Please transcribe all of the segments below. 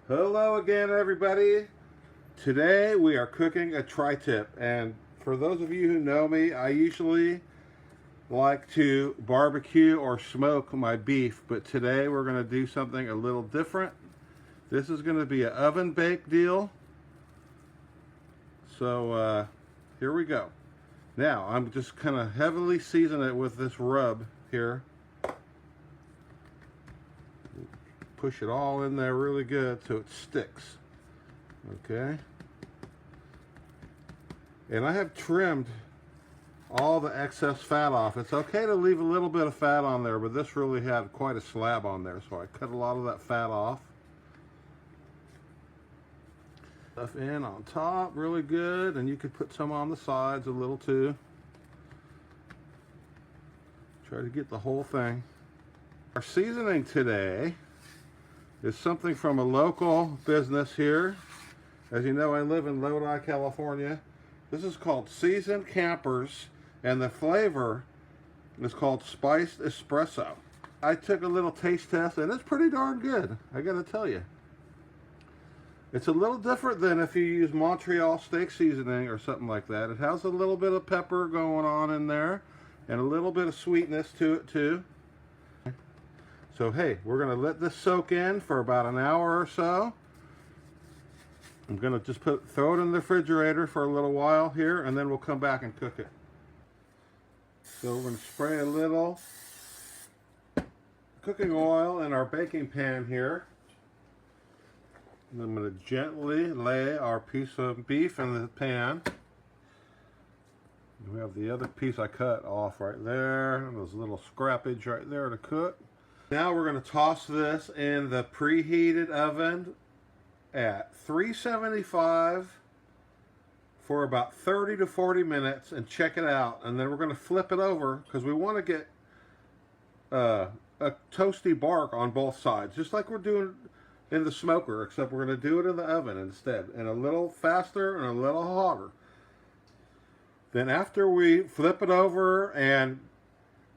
Hello again, everybody. Today we are cooking a tri-tip, and for those of you who know me, I usually like to barbecue or smoke my beef, but today we're going to do something a little different. This is going to be an oven baked deal. So here we go. Now I'm just kind of heavily seasoning it with this rub here. Push it all in there really good so it sticks. Okay. And I have trimmed all the excess fat off. It's okay to leave a little bit of fat on there, but this really had quite a slab on there, so I cut a lot of that fat off. Stuff in on top really good, and you could put some on the sides a little too. Try to get the whole thing. Our seasoning today is something from a local business here. As you know, I live in Lodi, California. This is called Seasoned Campers, and the flavor is called Spiced Espresso. I took a little taste test, and it's pretty darn good, I gotta tell you. It's a little different than if you use Montreal steak seasoning or something like that. It has a little bit of pepper going on in there, and a little bit of sweetness to it too. So hey, we're going to let this soak in for about an hour or so. I'm going to just throw it in the refrigerator for a little while here, and then we'll come back and cook it. So we're going to spray a little cooking oil in our baking pan here. And I'm going to gently lay our piece of beef in the pan. We have the other piece I cut off right there. There's a little scrappage right there to cook. Now we're going to toss this in the preheated oven at 375 for about 30 to 40 minutes and check it out. And then we're going to flip it over because we want to get a toasty bark on both sides, just like we're doing in the smoker, except we're going to do it in the oven instead, and a little faster and a little hotter. Then after we flip it over and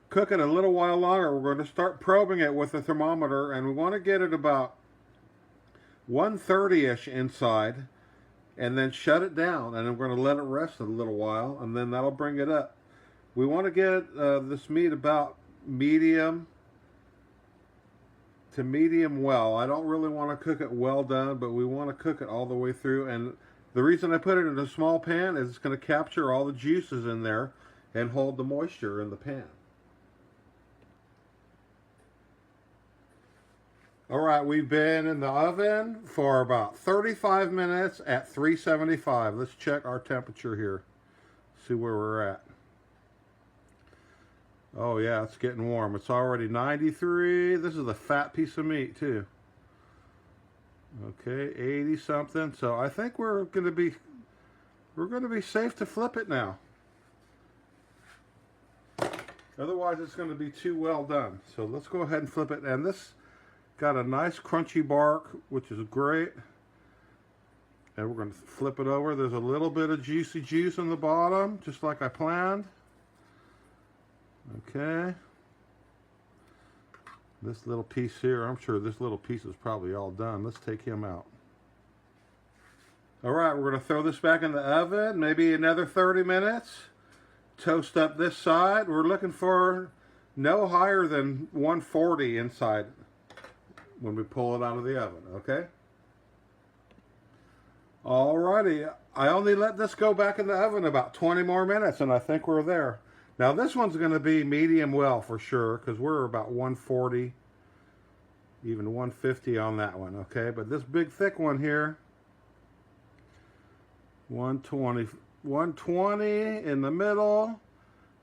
cook it a little while longer, we're going to start probing it with a thermometer, and we want to get it about 130-ish inside, and then shut it down, and we're going to let it rest a little while, and then that'll bring it up. We want to get this meat about medium to medium well. I don't really want to cook it well done, but we want to cook it all the way through, and the reason I put it in a small pan is it's going to capture all the juices in there and hold the moisture in the pan. All right, we've been in the oven for about 35 minutes at 375. Let's check our temperature here, see where we're at. Oh yeah, it's getting warm. It's already 93. This is a fat piece of meat too. Okay, 80 something. So I think we're going to be safe to flip it now. Otherwise, it's going to be too well done. So let's go ahead and flip it. And this got a nice crunchy bark, which is great. And we're going to flip it over. There's a little bit of juicy juice in the bottom, just like I planned. Okay. This little piece here, I'm sure this little piece is probably all done. Let's take him out. All right, we're going to throw this back in the oven, maybe another 30 minutes. Toast up this side. We're looking for no higher than 140 inside when we pull it out of the oven, okay? Alrighty, I only let this go back in the oven about 20 more minutes, and I think we're there. Now this one's going to be medium well for sure, because we're about 140, even 150 on that one, okay? But this big thick one here, 120 in the middle.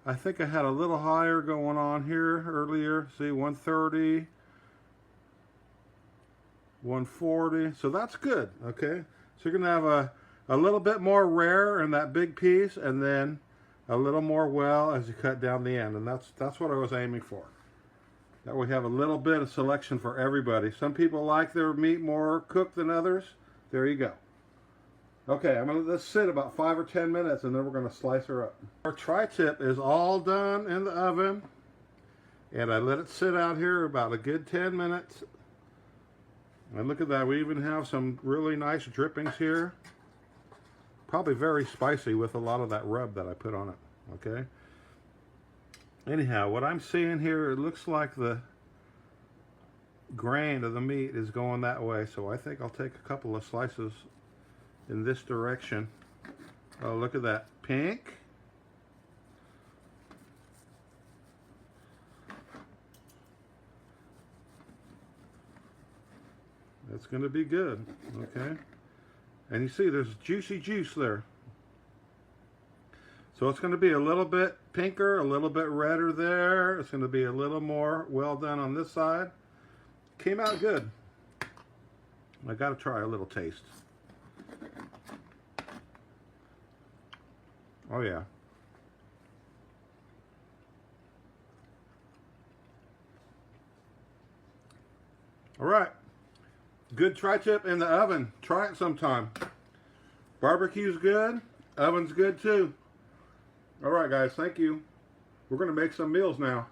I think I had a little higher going on here earlier. See, 130. 140, so that's good, okay? So you're gonna have a little bit more rare in that big piece, and then a little more well as you cut down the end, and that's what I was aiming for. That we have a little bit of selection for everybody. Some people like their meat more cooked than others. There you go. Okay, I'm gonna let this sit about 5 or 10 minutes, and then we're gonna slice her up. Our tri-tip is all done in the oven, and I let it sit out here about a good 10 minutes. And look at that, we even have some really nice drippings here. Probably very spicy with a lot of that rub that I put on it, okay? Anyhow, what I'm seeing here, it looks like the grain of the meat is going that way, so I think I'll take a couple of slices in this direction. Oh, look at that, pink. That's going to be good, okay? And you see there's juicy juice there. So it's going to be a little bit pinker, a little bit redder there. It's going to be a little more well done on this side. Came out good. I got to try a little taste. Oh yeah. All right. Good tri-tip in the oven. Try it sometime. Barbecue's good. Oven's good too. All right, guys. Thank you. We're going to make some meals now.